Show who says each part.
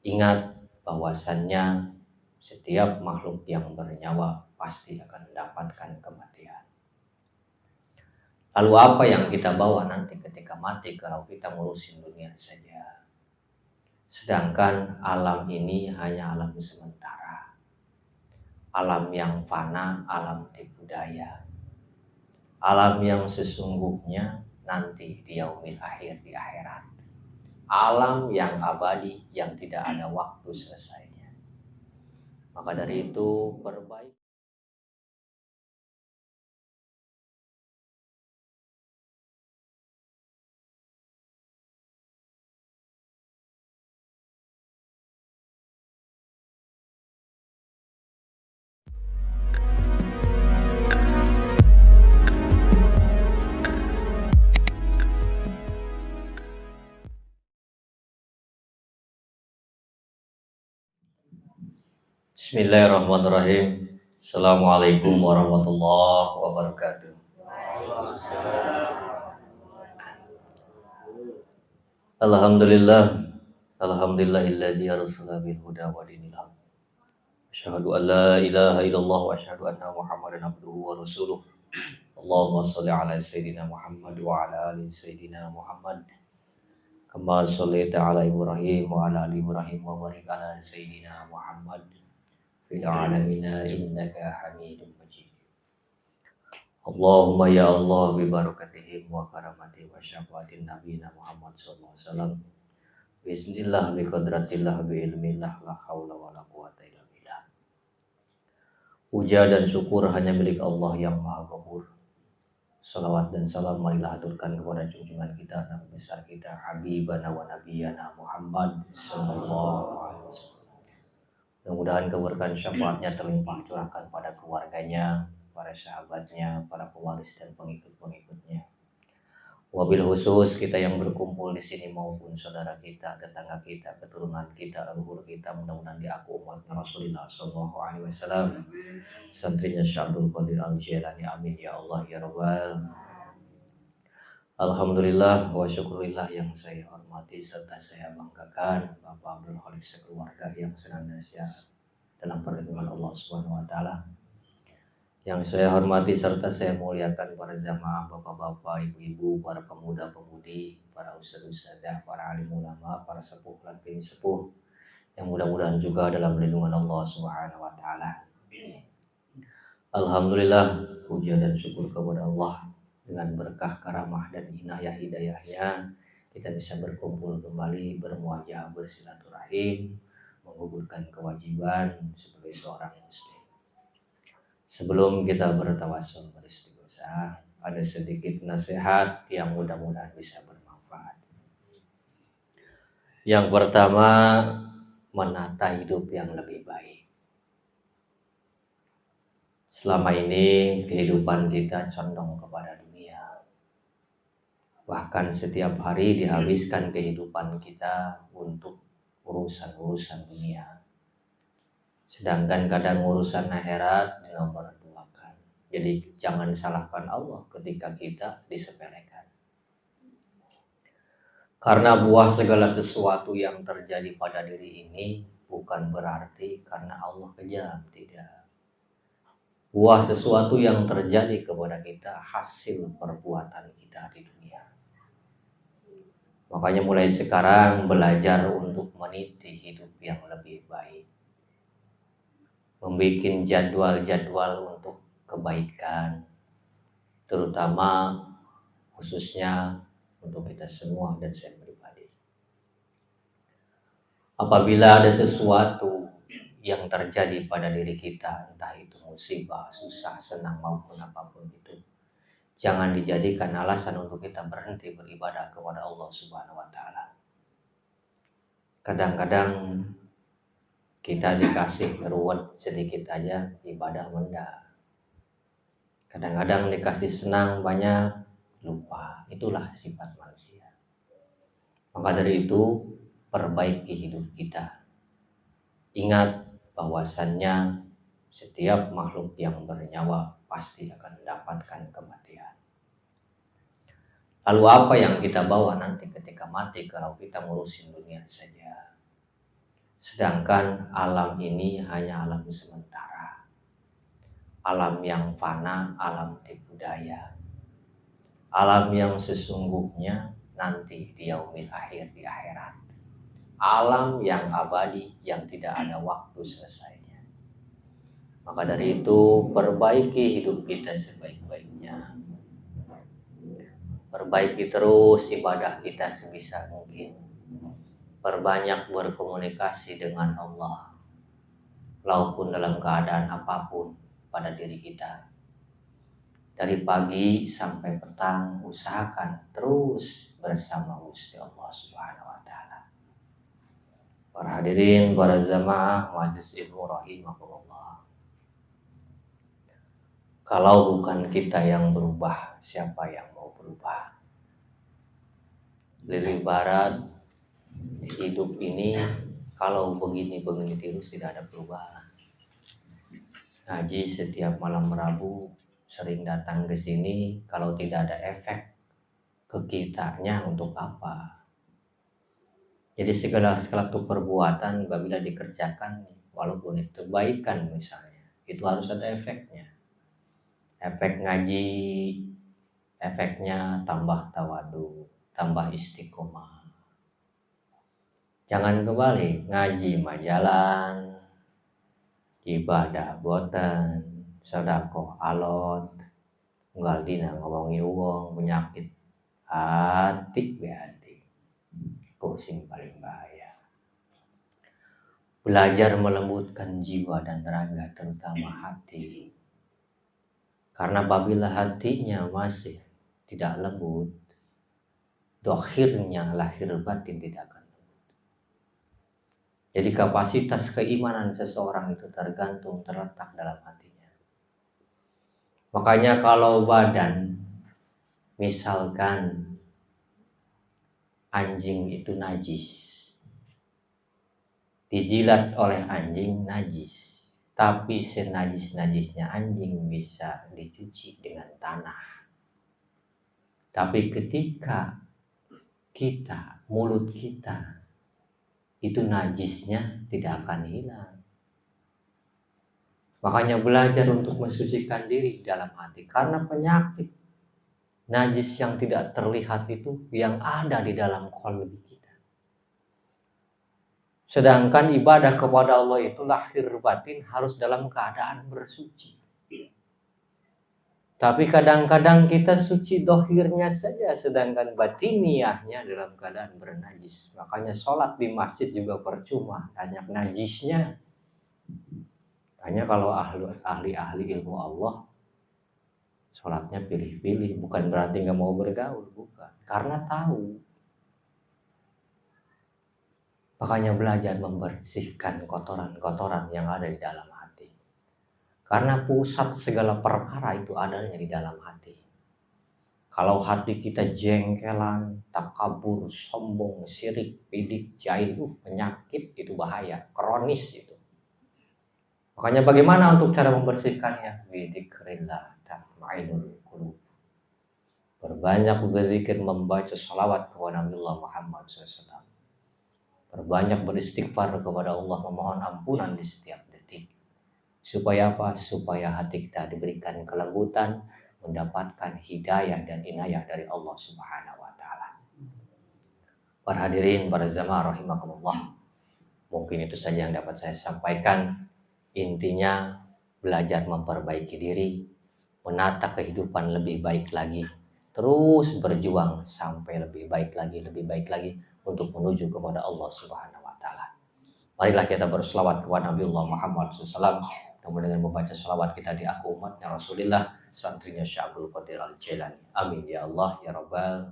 Speaker 1: Ingat bahwasannya setiap makhluk yang bernyawa pasti akan mendapatkan kematian. Lalu apa yang kita bawa nanti ketika mati kalau kita ngurusin dunia saja? Sedangkan alam ini hanya alam sementara. Alam yang fana, alam tipu daya. Alam yang sesungguhnya nanti di yaumil akhir, di akhirat. Alam yang abadi yang tidak ada waktu selesainya. Maka dari itu perbaiki. Bismillahirrahmanirrahim. Assalamualaikum warahmatullahi wabarakatuh. Alhamdulillah. Alhamdulillahilladzi arsala bil huda wa dinil haq. Asyhadu an la ilaha illallah wa asyhadu anna Muhammadan abduhu wa rasuluh. Allahumma shalli ala sayyidina Muhammad wa ala ali sayyidina Muhammad. Kama shallaita ala Ibrahim wa ala ali Ibrahim wa barik ala sayyidina Muhammad fil alamin innaka Hamidum Majid. Allahumma ya Allah bi barakatihim wa karamati wa syafaatin nabiyina Muhammad sallallahu alaihi wasallam. Bismillah bi qadratillah bi ilmillah la haula wala quwata illa billah. Puja dan syukur hanya milik Allah yang Maha Ghafur. Salawat dan salam marilah aturkan kepada junjungan kita, Nabi besar kita, Habibana wa Nabiyana Muhammad sallallahu alaihi wasallam. Mudah-mudahan keberkahan syafaatnya terlimpah curahkan pada keluarganya, para sahabatnya, para pewaris dan pengikut-pengikutnya. Wabil khusus kita yang berkumpul di sini maupun saudara kita, tetangga kita, keturunan kita, leluhur kita, mudah-mudahan diaku umatnya Rasulullah sallallahu alaihi wasallam. Santrinya Syekh Abdul Qadir Al-Jailani, amin ya Allah ya Rabbal. Alhamdulillah wa syukurillah yang saya hormati serta saya banggakan Bapak Abdul Khalik sekeluarga yang senantiasa dalam perlindungan Allah Subhanahu wa taala. Yang saya hormati serta saya muliakan para jamaah, bapak-bapak, ibu-ibu, para pemuda-pemudi, para ustadz-ustadzah, para alim ulama, para sepuh dan bini sepuh yang mudah-mudahan juga dalam perlindungan Allah Subhanahu wa taala. Alhamdulillah, puja dan syukur kepada Allah, dengan berkah karamah dan inayah hidayahnya kita bisa berkumpul kembali, bermuajah, bersilaturahim, menggugurkan kewajiban sebagai seorang muslim. Sebelum kita bertawassul beristighosah, ada sedikit nasihat yang mudah-mudahan bisa bermanfaat. Yang pertama, menata hidup yang lebih baik. Selama ini kehidupan kita condong kepada dunia. Bahkan setiap hari dihabiskan kehidupan kita untuk urusan-urusan dunia. Sedangkan kadang urusan akhirat dinomor duakan. Jadi jangan salahkan Allah ketika kita disepelekan. Karena buah segala sesuatu yang terjadi pada diri ini bukan berarti karena Allah kejam, tidak. Buah sesuatu yang terjadi kepada kita hasil perbuatan kita di dunia. Makanya mulai sekarang belajar untuk meniti hidup yang lebih baik. Membikin jadwal-jadwal untuk kebaikan, terutama khususnya untuk kita semua dan saya pribadi. Apabila ada sesuatu yang terjadi pada diri kita, entah itu musibah, susah, senang maupun apapun itu, jangan dijadikan alasan untuk kita berhenti beribadah kepada Allah Subhanahu wa taala. Kadang-kadang kita dikasih ruwet sedikit aja ibadah rendah. Kadang-kadang dikasih senang banyak lupa. Itulah sifat manusia. Maka dari itu perbaiki hidup kita. Ingat bahwasannya setiap makhluk yang bernyawa pasti akan mendapatkan kematian. Lalu apa yang kita bawa nanti ketika mati kalau kita ngurusin dunia saja? Sedangkan alam ini hanya alam sementara, alam yang fana, alam tipu daya, alam yang sesungguhnya nanti di yaumil akhir, di akhirat, alam yang abadi yang tidak ada waktu selesainya. Maka dari itu perbaiki hidup kita sebaik-baiknya, perbaiki terus ibadah kita sebisa mungkin, perbanyak berkomunikasi dengan Allah walaupun dalam keadaan apapun pada diri kita. Dari pagi sampai petang usahakan terus bersama Gusti Allah Subhanahu wa taala. Para hadirin, para jamaah majelis ilmu rahimahullah. Kalau bukan kita yang berubah, siapa yang mau berubah? Lili barat hidup ini kalau begini-begini terus tidak ada perubahan. Ngaji setiap malam Rabu sering datang ke sini, kalau tidak ada efek ke kitanya untuk apa? Jadi segala sesuatu perbuatan apabila dikerjakan walaupun itu kebaikan misalnya, itu harus ada efeknya. Efek ngaji, efeknya tambah tawadu, tambah istiqomah. Jangan kebalik, ngaji mah jalan, ibadah boten, sedekah alot, unggal dina ngomongi uang, penyakit hati hati, pusing paling bahaya. Belajar melembutkan jiwa dan raga, terutama hati. Karena apabila hatinya masih tidak lembut, dohirnya lahir batin tidak akan. Jadi kapasitas keimanan seseorang itu terletak dalam hatinya. Makanya kalau badan, misalkan anjing itu najis, dijilat oleh anjing najis, tapi senajis-najisnya anjing bisa dicuci dengan tanah. Tapi ketika mulut kita, itu najisnya tidak akan hilang. Makanya belajar untuk mensucikan diri dalam hati. Karena penyakit najis yang tidak terlihat itu yang ada di dalam qalbi kita. Sedangkan ibadah kepada Allah itu lahir batin harus dalam keadaan bersuci. Tapi kadang-kadang kita suci dohirnya saja, sedangkan batiniahnya dalam keadaan bernajis. Makanya sholat di masjid juga percuma, banyak najisnya. Hanya kalau ahli ilmu Allah, sholatnya pilih-pilih, bukan berarti nggak mau bergaul, bukan. Karena tahu. Makanya belajar membersihkan kotoran-kotoran yang ada di dalam hati. Karena pusat segala perkara itu adanya di dalam hati. Kalau hati kita jengkelan, takabur, sombong, syirik, bidik, jahil, penyakit, itu bahaya, kronis itu. Makanya bagaimana untuk cara membersihkannya? Bidzikrillah tatma'innul qulub. Berbanyak berzikir, membaca salawat kepada Nabi Muhammad SAW. Berbanyak beristighfar kepada Allah, memohon ampunan di setiap detik. Supaya apa? Supaya hati kita diberikan kelembutan, mendapatkan hidayah dan inayah dari Allah Subhanahu wa taala. Para hadirin, para jamaah rahimakumullah. Mungkin itu saja yang dapat saya sampaikan. Intinya belajar memperbaiki diri, menata kehidupan lebih baik lagi, terus berjuang sampai lebih baik lagi untuk menuju kepada Allah Subhanahu wa taala. Marilah kita berselawat kepada Nabi Muhammad SAW. Namun dengan membaca selawat kita di aku umatnya Rasulullah, santrinya Syekh Abdul Qadir Al-Jailani. Amin ya Allah ya Rabbal